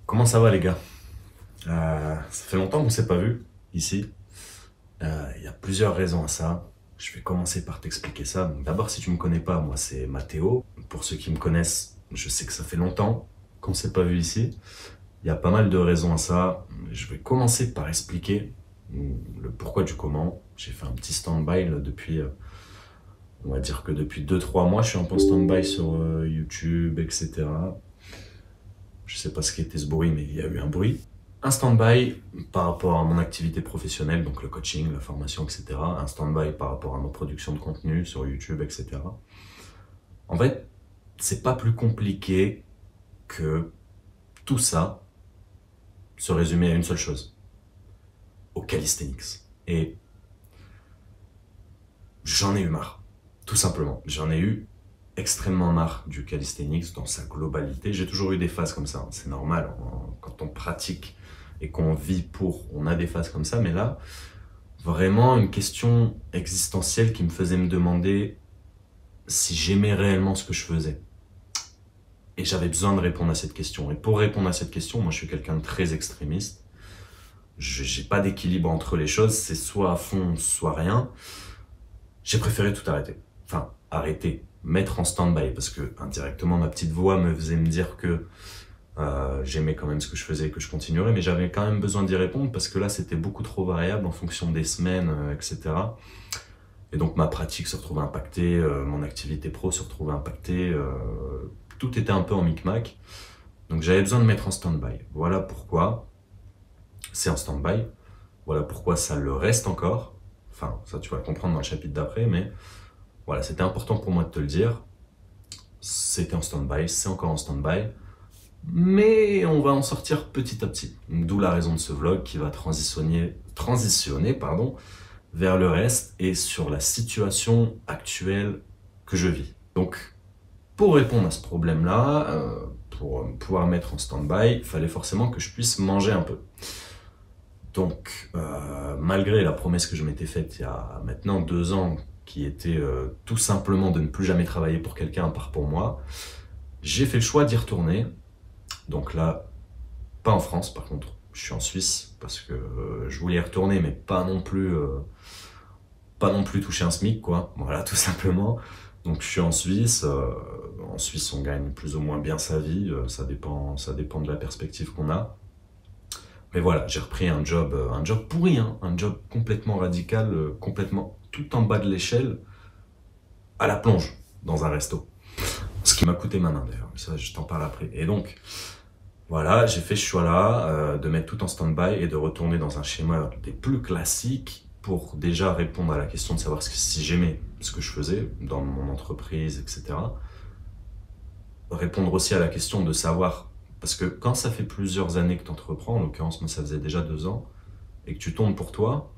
Comment ça va les gars? Ça fait longtemps qu'on s'est pas vu ici. Il y a plusieurs raisons à ça. Je vais commencer par t'expliquer ça. Donc, d'abord, si tu me connais pas, moi c'est Mathéo. Pour ceux qui me connaissent, je sais que ça fait longtemps qu'on s'est pas vu ici. Il y a pas mal de raisons à ça. Je vais commencer par expliquer le pourquoi du comment. J'ai fait un petit stand-by là, depuis, on va dire que depuis 2-3 mois, je suis un peu en stand-by sur YouTube, etc. Je sais pas ce qu'était ce bruit, mais il y a eu un bruit. Un stand-by par rapport à mon activité professionnelle, donc le coaching, la formation, etc. Un stand-by par rapport à ma production de contenu sur YouTube, etc. En fait, c'est pas plus compliqué que tout ça se résumer à une seule chose, au calisthenics. Et j'en ai eu marre, tout simplement. J'en ai eu extrêmement marre du calisthenics dans sa globalité. J'ai toujours eu des phases comme ça, c'est normal. Quand on pratique et qu'on vit pour, on a des phases comme ça. Mais là, vraiment une question existentielle qui me faisait me demander si j'aimais réellement ce que je faisais. Et j'avais besoin de répondre à cette question. Et pour répondre à cette question, moi je suis quelqu'un de très extrémiste. J'ai pas d'équilibre entre les choses, c'est soit à fond, soit rien. J'ai préféré tout arrêter. Enfin, arrêter, mettre en stand-by, parce que indirectement ma petite voix me faisait me dire que j'aimais quand même ce que je faisais et que je continuerais, mais j'avais quand même besoin d'y répondre parce que là c'était beaucoup trop variable en fonction des semaines, etc. Et donc ma pratique se retrouvait impactée, mon activité pro se retrouvait impactée, tout était un peu en micmac. Donc j'avais besoin de mettre en stand-by. Voilà pourquoi c'est en stand-by. Voilà pourquoi ça le reste encore. Enfin, ça tu vas le comprendre dans le chapitre d'après, mais voilà, c'était important pour moi de te le dire. C'était en stand-by, c'est encore en stand-by. Mais on va en sortir petit à petit. D'où la raison de ce vlog qui va transitionner vers le reste et sur la situation actuelle que je vis. Donc, pour répondre à ce problème-là, pour pouvoir mettre en stand-by, il fallait forcément que je puisse manger un peu. Donc, malgré la promesse que je m'étais faite il y a maintenant 2 ans, qui était tout simplement de ne plus jamais travailler pour quelqu'un à part pour moi, j'ai fait le choix d'y retourner. Donc là, pas en France par contre, je suis en Suisse parce que je voulais y retourner mais pas non plus toucher un SMIC quoi, voilà tout simplement. Donc je suis en Suisse on gagne plus ou moins bien sa vie, ça dépend de la perspective qu'on a. Mais voilà, j'ai repris un job pourri, hein, un job complètement radical, complètement tout en bas de l'échelle, à la plonge, dans un resto. Ce qui m'a coûté ma main d'ailleurs, ça je t'en parle après. Et donc, voilà, j'ai fait ce choix-là de mettre tout en stand-by et de retourner dans un schéma des plus classiques pour déjà répondre à la question de savoir si j'aimais ce que je faisais dans mon entreprise, etc. Répondre aussi à la question de savoir, parce que quand ça fait plusieurs années que tu entreprends, en l'occurrence moi ça faisait déjà 2 ans, et que tu tournes pour toi,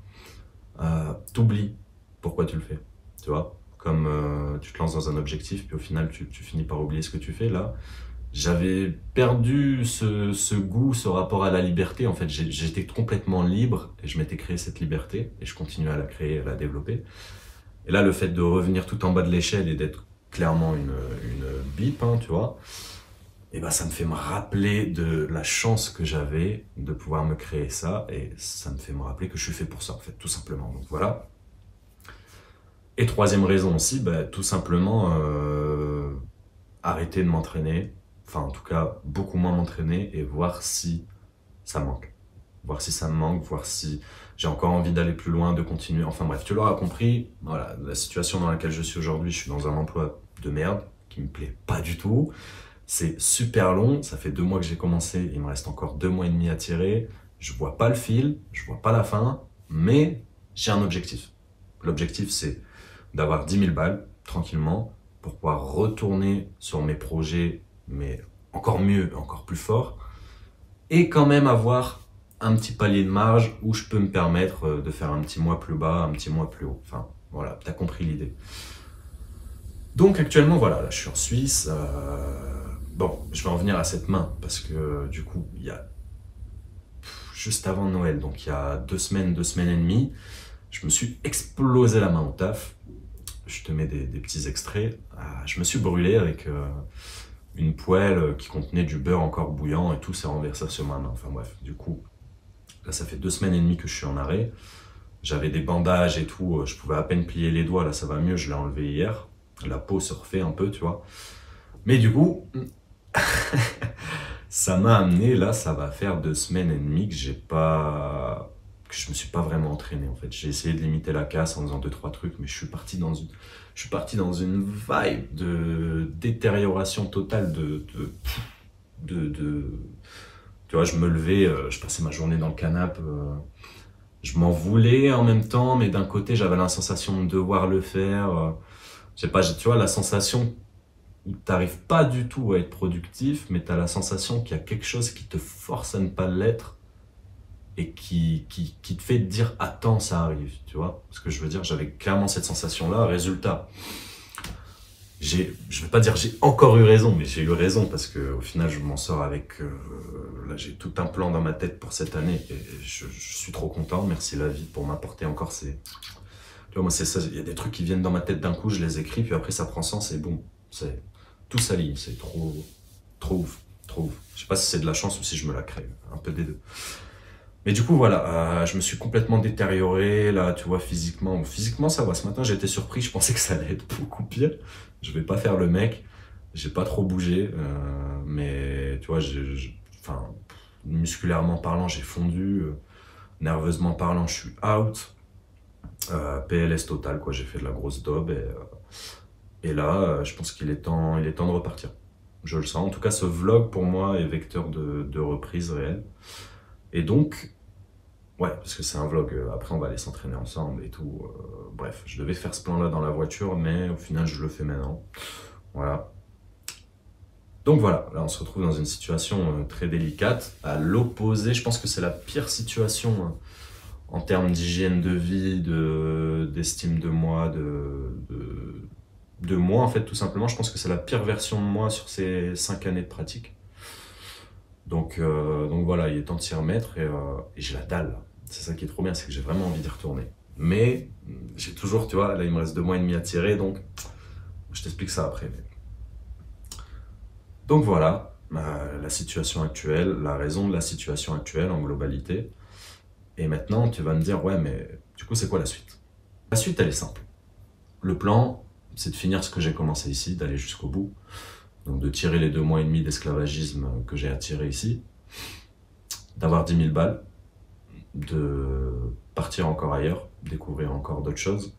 t'oublies pourquoi tu le fais, tu vois, comme tu te lances dans un objectif, puis au final tu finis par oublier ce que tu fais. Là, j'avais perdu ce goût, ce rapport à la liberté. En fait, j'étais complètement libre et je m'étais créé cette liberté et je continue à la créer, à la développer. Et là, le fait de revenir tout en bas de l'échelle et d'être clairement une bip, hein, tu vois, et ben ça me fait me rappeler de la chance que j'avais de pouvoir me créer ça et ça me fait me rappeler que je suis fait pour ça, en fait, tout simplement. Donc voilà. Et troisième raison aussi, bah, tout simplement arrêter de m'entraîner, enfin en tout cas beaucoup moins m'entraîner et voir si ça me manque. Voir si ça me manque, voir si j'ai encore envie d'aller plus loin, de continuer. Enfin bref, tu l'auras compris, voilà, la situation dans laquelle je suis aujourd'hui, je suis dans un emploi de merde qui me plaît pas du tout. C'est super long, ça fait 2 mois que j'ai commencé, il me reste encore 2 mois et demi à tirer. Je vois pas le fil, je vois pas la fin, mais j'ai un objectif. L'objectif c'est d'avoir 10 000 balles tranquillement pour pouvoir retourner sur mes projets, mais encore mieux, encore plus fort, et quand même avoir un petit palier de marge où je peux me permettre de faire un petit mois plus bas, un petit mois plus haut. Enfin, voilà, t'as compris l'idée. Donc actuellement, voilà, là je suis en Suisse. Bon, je vais en venir à cette main, parce que du coup, il y a juste avant Noël, donc il y a 2 semaines et demie, je me suis explosé la main au taf. Je te mets des petits extraits. Je me suis brûlé avec une poêle qui contenait du beurre encore bouillant et tout s'est renversé sur ma main. Enfin bref, du coup, là ça fait 2 semaines et demie que je suis en arrêt. J'avais des bandages et tout, je pouvais à peine plier les doigts, là ça va mieux, je l'ai enlevé hier. La peau se refait un peu, tu vois. Mais du coup, ça m'a amené, là ça va faire 2 semaines et demie que je me suis pas vraiment entraîné en fait. J'ai essayé de limiter la casse en faisant 2-3 trucs, mais je suis parti dans une vibe de détérioration totale de tu vois, je me levais, je passais ma journée dans le canapé, je m'en voulais en même temps, mais d'un côté, j'avais la sensation de devoir le faire. Je sais pas, tu vois, la sensation où t'arrives pas du tout à être productif, mais t'as la sensation qu'il y a quelque chose qui te force à ne pas l'être et qui te fait te dire attends, ça arrive, tu vois. Ce que je veux dire, j'avais clairement cette sensation-là. Résultat, je vais pas dire j'ai encore eu raison, mais j'ai eu raison parce que au final, je m'en sors avec. Là, j'ai tout un plan dans ma tête pour cette année et je suis trop content. Merci la vie pour m'apporter encore ces. Tu vois, moi, c'est ça. Il y a des trucs qui viennent dans ma tête d'un coup, je les écris, puis après, ça prend sens et boum, tout s'aligne. C'est trop ouf, trop ouf. Je sais pas si c'est de la chance ou si je me la crée, un peu des deux. Mais du coup, voilà, je me suis complètement détérioré, là, tu vois, physiquement. Bon, physiquement, ça va. Ce matin, j'ai été surpris, je pensais que ça allait être beaucoup pire. Je vais pas faire le mec, j'ai pas trop bougé, mais tu vois, enfin, musculairement parlant, j'ai fondu, nerveusement parlant, je suis out. PLS total, quoi, j'ai fait de la grosse daube et là, je pense il est temps de repartir. Je le sens. En tout cas, ce vlog, pour moi, est vecteur de reprise réelle. Et donc, ouais, parce que c'est un vlog, après on va aller s'entraîner ensemble et tout. Bref, je devais faire ce plan-là dans la voiture, mais au final, je le fais maintenant. Voilà. Donc voilà, là on se retrouve dans une situation très délicate. À l'opposé, je pense que c'est la pire situation en termes d'hygiène de vie, d'estime de moi, de moi en fait, tout simplement. Je pense que c'est la pire version de moi sur ces 5 années de pratique. Donc voilà, il est temps de s'y remettre et j'ai la dalle. C'est ça qui est trop bien, c'est que j'ai vraiment envie d'y retourner. Mais j'ai toujours, tu vois, là il me reste 2 mois et demi à tirer, donc je t'explique ça après. Donc voilà, la situation actuelle, la raison de la situation actuelle en globalité. Et maintenant, tu vas me dire, ouais, mais du coup, c'est quoi la suite? La suite, elle est simple. Le plan, c'est de finir ce que j'ai commencé ici, d'aller jusqu'au bout. Donc de tirer les 2 mois et demi d'esclavagisme que j'ai attiré ici, d'avoir 10 000 balles, de partir encore ailleurs, découvrir encore d'autres choses,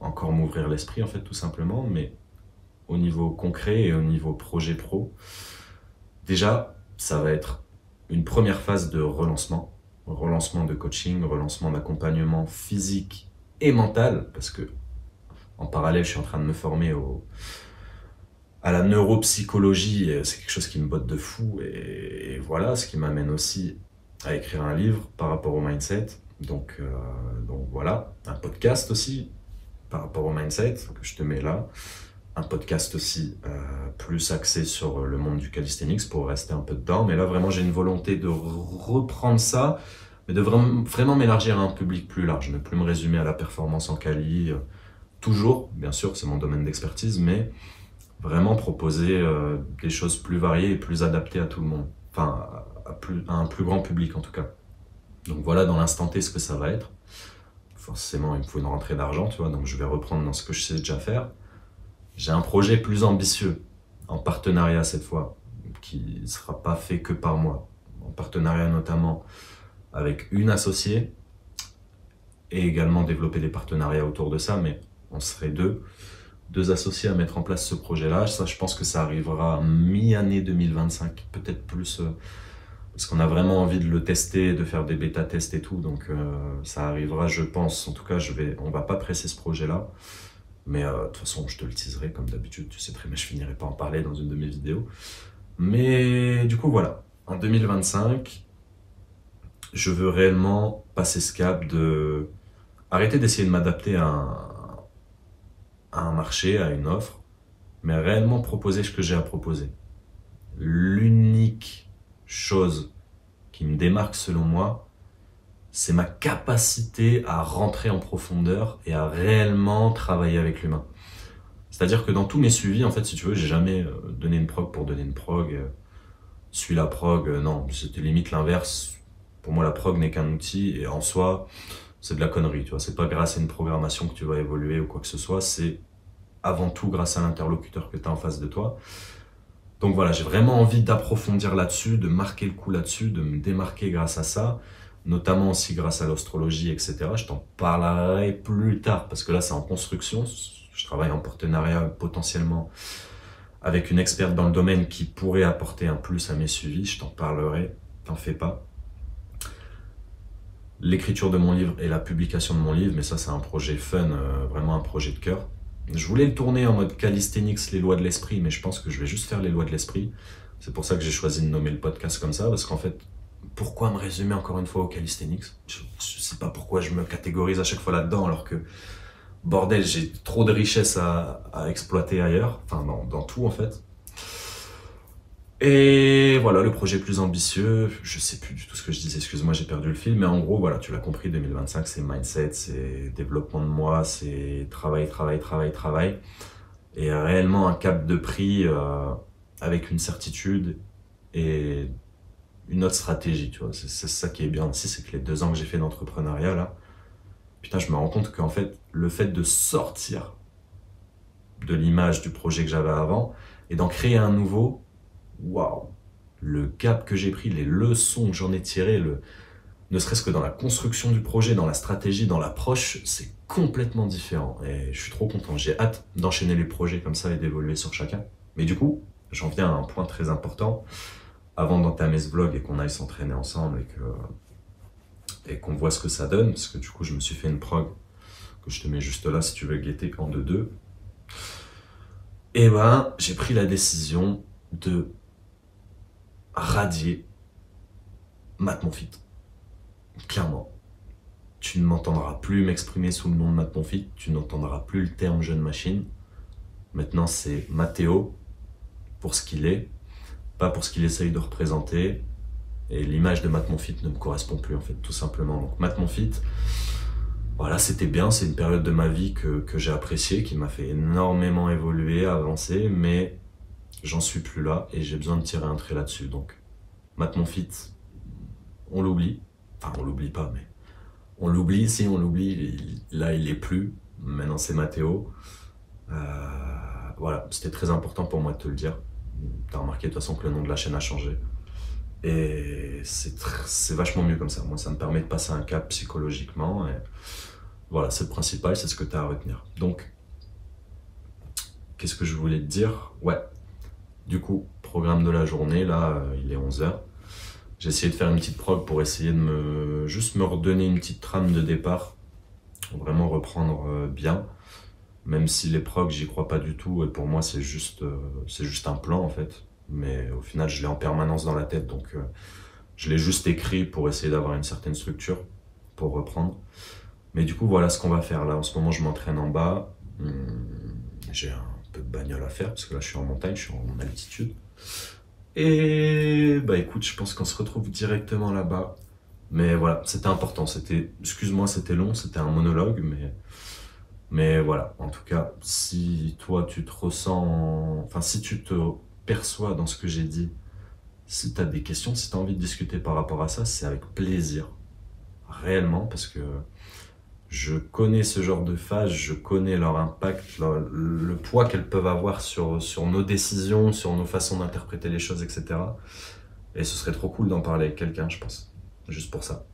encore m'ouvrir l'esprit en fait tout simplement, mais au niveau concret et au niveau projet pro, déjà ça va être une première phase de relancement de coaching, relancement d'accompagnement physique et mental, parce que en parallèle je suis en train de me former à la neuropsychologie, c'est quelque chose qui me botte de fou, et voilà, ce qui m'amène aussi à écrire un livre par rapport au mindset, donc voilà, un podcast aussi par rapport au mindset que je te mets là, un podcast aussi plus axé sur le monde du calisthenics pour rester un peu dedans, mais là vraiment j'ai une volonté de reprendre ça, mais de vraiment m'élargir à un public plus large, ne plus me résumer à la performance en quali, toujours, bien sûr c'est mon domaine d'expertise, mais vraiment proposer des choses plus variées et plus adaptées à tout le monde, enfin à un plus grand public en tout cas. Donc voilà dans l'instant T ce que ça va être. Forcément il me faut une rentrée d'argent, tu vois, donc je vais reprendre dans ce que je sais déjà faire. J'ai un projet plus ambitieux, en partenariat cette fois, qui ne sera pas fait que par moi, en partenariat notamment avec une associée, et également développer des partenariats autour de ça, mais on serait deux associés à mettre en place ce projet-là. Ça, je pense que ça arrivera mi-année 2025, peut-être plus, parce qu'on a vraiment envie de le tester, de faire des bêta-tests et tout, donc ça arrivera, je pense. En tout cas, on va pas presser ce projet-là, mais de toute façon, je te le teaserai comme d'habitude, tu sais très bien, je finirai pas en parler dans une de mes vidéos. Mais du coup, voilà, en 2025, je veux réellement passer ce cap de arrêter d'essayer de m'adapter à un marché, à une offre, mais réellement proposer ce que j'ai à proposer. L'unique chose qui me démarque selon moi, c'est ma capacité à rentrer en profondeur et à réellement travailler avec l'humain. C'est-à-dire que dans tous mes suivis, en fait, si tu veux, j'ai jamais donné une prog pour donner une prog. Suis la prog, non, c'était limite l'inverse. Pour moi, la prog n'est qu'un outil et en soi, c'est de la connerie, tu vois. C'est pas grâce à une programmation que tu vas évoluer ou quoi que ce soit, c'est avant tout grâce à l'interlocuteur que tu as en face de toi. Donc voilà, j'ai vraiment envie d'approfondir là-dessus, de marquer le coup là-dessus, de me démarquer grâce à ça, notamment aussi grâce à l'astrologie, etc. Je t'en parlerai plus tard parce que là, c'est en construction. Je travaille en partenariat potentiellement avec une experte dans le domaine qui pourrait apporter un plus à mes suivis. Je t'en parlerai, t'en fais pas. L'écriture de mon livre et la publication de mon livre, mais ça, c'est un projet fun, vraiment un projet de cœur. Je voulais le tourner en mode calisthenics, les lois de l'esprit, mais je pense que je vais juste faire les lois de l'esprit. C'est pour ça que j'ai choisi de nommer le podcast comme ça, parce qu'en fait, pourquoi me résumer encore une fois au calisthenics? Je sais pas pourquoi je me catégorise à chaque fois là-dedans, alors que, bordel, j'ai trop de richesses à exploiter ailleurs, enfin dans tout en fait. Et voilà, le projet plus ambitieux, je sais plus du tout ce que je disais, excuse-moi, j'ai perdu le fil, mais en gros, voilà, tu l'as compris, 2025, c'est mindset, c'est développement de moi, c'est travail, travail, travail, travail, et réellement un cap de prix avec une certitude et une autre stratégie, tu vois, c'est ça qui est bien aussi, c'est que les 2 ans que j'ai fait d'entrepreneuriat, là, putain, je me rends compte qu'en fait, le fait de sortir de l'image du projet que j'avais avant et d'en créer un nouveau, waouh, le cap que j'ai pris, les leçons que j'en ai tirées, ne serait-ce que dans la construction du projet, dans la stratégie, dans l'approche, c'est complètement différent. Et je suis trop content. J'ai hâte d'enchaîner les projets comme ça et d'évoluer sur chacun. Mais du coup, j'en viens à un point très important. Avant d'entamer ce vlog et qu'on aille s'entraîner ensemble et qu'on voit ce que ça donne, parce que du coup, je me suis fait une prog que je te mets juste là si tu veux guetter en 2-2. Et ben, j'ai pris la décision de radier Matt Monfit. Clairement. Tu ne m'entendras plus m'exprimer sous le nom de Matt Monfit, tu n'entendras plus le terme jeune machine. Maintenant, c'est Mathéo pour ce qu'il est, pas pour ce qu'il essaye de représenter. Et l'image de Matt Monfit ne me correspond plus, en fait, tout simplement. Donc, Matt Monfit, voilà, c'était bien, c'est une période de ma vie que j'ai appréciée, qui m'a fait énormément évoluer, avancer, mais j'en suis plus là et j'ai besoin de tirer un trait là-dessus. Donc, Matt Monfit, on l'oublie. Enfin, on l'oublie pas, mais on l'oublie. Si on l'oublie, là, il est plus. Maintenant, c'est Mathéo. Voilà, c'était très important pour moi de te le dire. T'as remarqué de toute façon que le nom de la chaîne a changé. Et c'est vachement mieux comme ça. Moi, ça me permet de passer un cap psychologiquement. Et voilà, c'est le principal, c'est ce que tu as à retenir. Donc, qu'est-ce que je voulais te dire? Ouais, du coup, programme de la journée, là, il est 11h. J'ai essayé de faire une petite prog pour essayer de juste me redonner une petite trame de départ. Vraiment reprendre bien. Même si les progs, j'y crois pas du tout. Et pour moi, c'est juste un plan, en fait. Mais au final, je l'ai en permanence dans la tête. Donc, je l'ai juste écrit pour essayer d'avoir une certaine structure pour reprendre. Mais du coup, voilà ce qu'on va faire. Là, en ce moment, je m'entraîne en bas. J'ai un peu de bagnole à faire parce que là, je suis en montagne, je suis en altitude. Et bah écoute, je pense qu'on se retrouve directement là-bas. Mais voilà, c'était important. Excuse-moi, c'était long, c'était un monologue, mais voilà. En tout cas, si toi, tu te ressens... Enfin, si tu te perçois dans ce que j'ai dit, si tu as des questions, si tu as envie de discuter par rapport à ça, c'est avec plaisir. Réellement, parce que je connais ce genre de phase, je connais leur impact, le poids qu'elles peuvent avoir sur nos décisions, sur nos façons d'interpréter les choses, etc. Et ce serait trop cool d'en parler avec quelqu'un, je pense. Juste pour ça.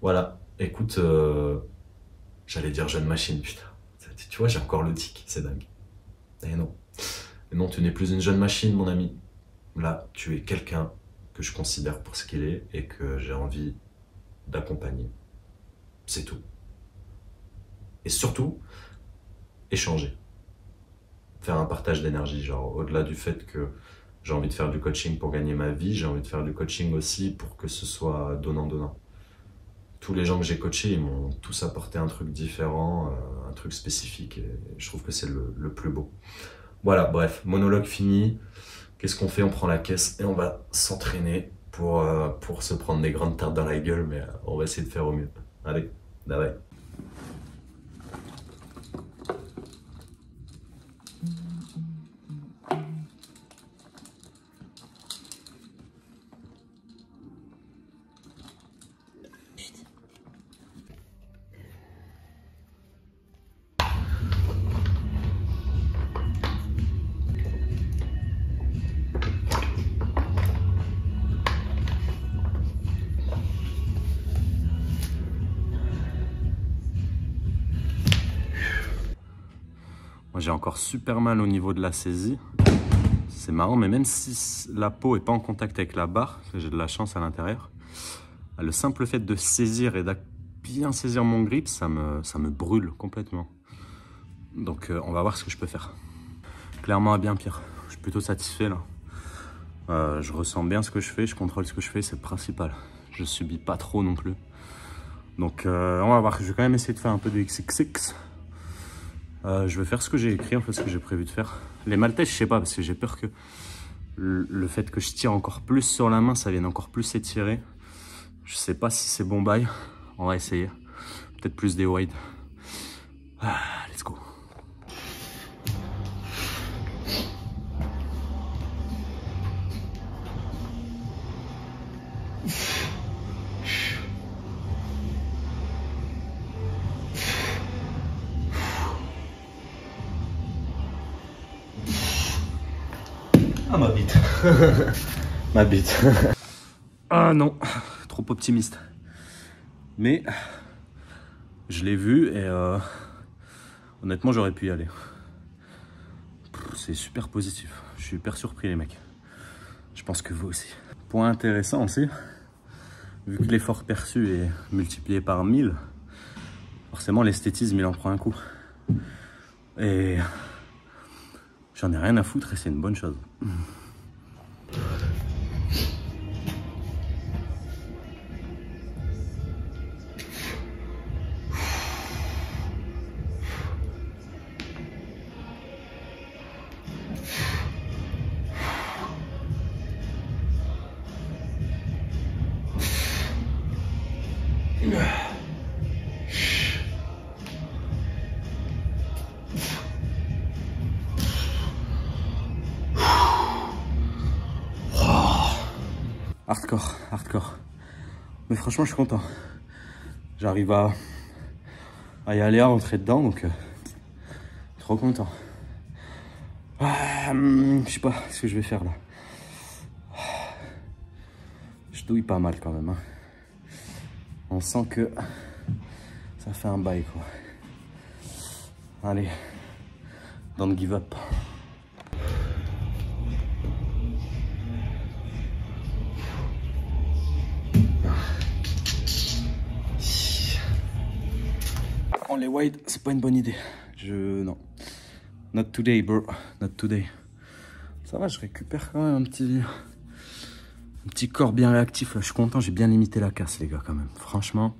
Voilà, écoute, j'allais dire jeune machine, putain. Tu vois, j'ai encore le tic, c'est dingue. Et non. Et non, tu n'es plus une jeune machine, mon ami. Là, tu es quelqu'un que je considère pour ce qu'il est et que j'ai envie d'accompagner. C'est tout. Et surtout, échanger. Faire un partage d'énergie, genre au-delà du fait que j'ai envie de faire du coaching pour gagner ma vie, j'ai envie de faire du coaching aussi pour que ce soit donnant-donnant. Tous les gens que j'ai coachés, ils m'ont tous apporté un truc différent, un truc spécifique, et je trouve que c'est le plus beau. Voilà, bref, monologue fini. Qu'est-ce qu'on fait? On prend la caisse et on va s'entraîner pour se prendre des grandes tartes dans la gueule, mais on va essayer de faire au mieux. Allez, bye bye. J'ai encore super mal au niveau de la saisie. C'est marrant, mais même si la peau n'est pas en contact avec la barre, j'ai de la chance à l'intérieur, le simple fait de saisir et de bien saisir mon grip, ça me brûle complètement. Donc on va voir ce que je peux faire. Clairement à bien pire. Je suis plutôt satisfait là. Je ressens bien ce que je fais, je contrôle ce que je fais, c'est le principal. Je subis pas trop non plus. Donc on va voir, je vais quand même essayer de faire un peu de XXX. Je vais faire ce que j'ai écrit, en fait, ce que j'ai prévu de faire. Les maltais, je sais pas, parce que j'ai peur que le fait que je tire encore plus sur la main, ça vienne encore plus s'étirer. Je sais pas si c'est bon bail. On va essayer. Peut-être plus des wide. Let's go. Ah, ma bite. Ma bite. Ah non, trop optimiste. Mais je l'ai vu et honnêtement, j'aurais pu y aller. C'est super positif. Je suis hyper surpris, les mecs. Je pense que vous aussi. Point intéressant aussi, vu que l'effort perçu est multiplié par 1000, forcément l'esthétisme il en prend un coup. Et j'en ai rien à foutre et c'est une bonne chose. Hardcore, hardcore. Mais franchement, je suis content. J'arrive à y aller, à rentrer dedans, donc trop content. Je sais pas ce que je vais faire là. Je douille pas mal quand même. Hein. On sent que ça fait un bail quoi. Allez, don't give up. Oh, les wide, c'est pas une bonne idée. Non. Not today, bro. Not today. Ça va, je récupère quand même un petit corps bien réactif. Là, je suis content, j'ai bien limité la casse, les gars, quand même. Franchement.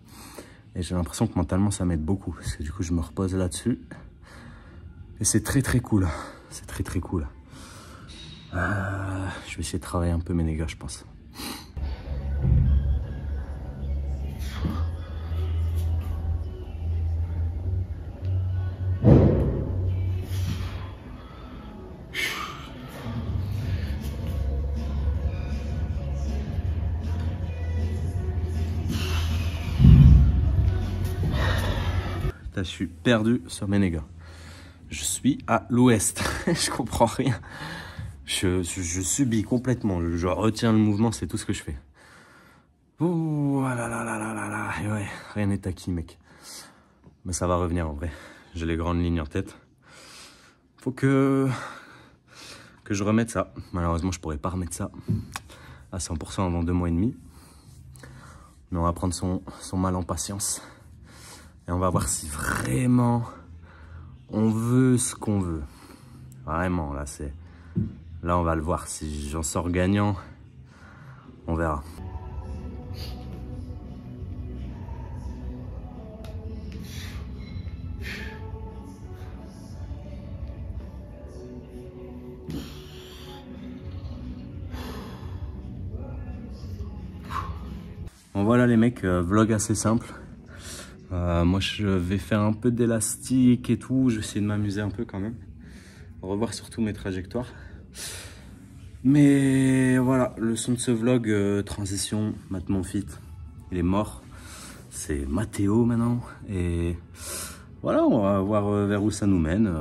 Et j'ai l'impression que mentalement, ça m'aide beaucoup. Parce que du coup, je me repose là-dessus. Et c'est très, très cool. C'est très, très cool. Je vais essayer de travailler un peu mes dégâts, je pense. Je suis perdu sur mes négas. Je suis à l'ouest. Je comprends rien. Je subis complètement. Je retiens le mouvement, c'est tout ce que je fais. Ouh là là là là là là. Et ouais, rien n'est acquis, mec. Mais ça va revenir en vrai. J'ai les grandes lignes en tête. Faut que je remette ça. Malheureusement, je pourrais pas remettre ça à 100% avant 2 mois et demi. Mais on va prendre son mal en patience. Et on va voir si vraiment on veut ce qu'on veut. Vraiment, là on va le voir. Si j'en sors gagnant, on verra. Bon voilà les mecs, vlog assez simple. Moi je vais faire un peu d'élastique et tout, je vais essayer de m'amuser un peu quand même. Revoir surtout mes trajectoires. Mais voilà, le son de ce vlog, transition, Matt Monfit, il est mort. C'est Mathéo maintenant. Et voilà, on va voir vers où ça nous mène.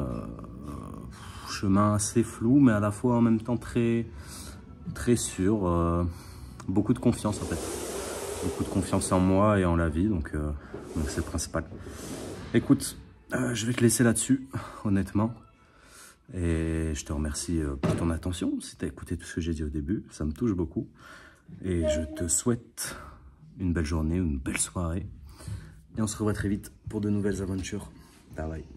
Chemin assez flou, mais à la fois en même temps très sûr. Beaucoup de confiance en fait. Beaucoup de confiance en moi et en la vie, donc c'est le principal. Écoute, je vais te laisser là-dessus, honnêtement. Et je te remercie pour ton attention, si tu as écouté tout ce que j'ai dit au début, ça me touche beaucoup. Et je te souhaite une belle journée, une belle soirée. Et on se revoit très vite pour de nouvelles aventures. Bye bye.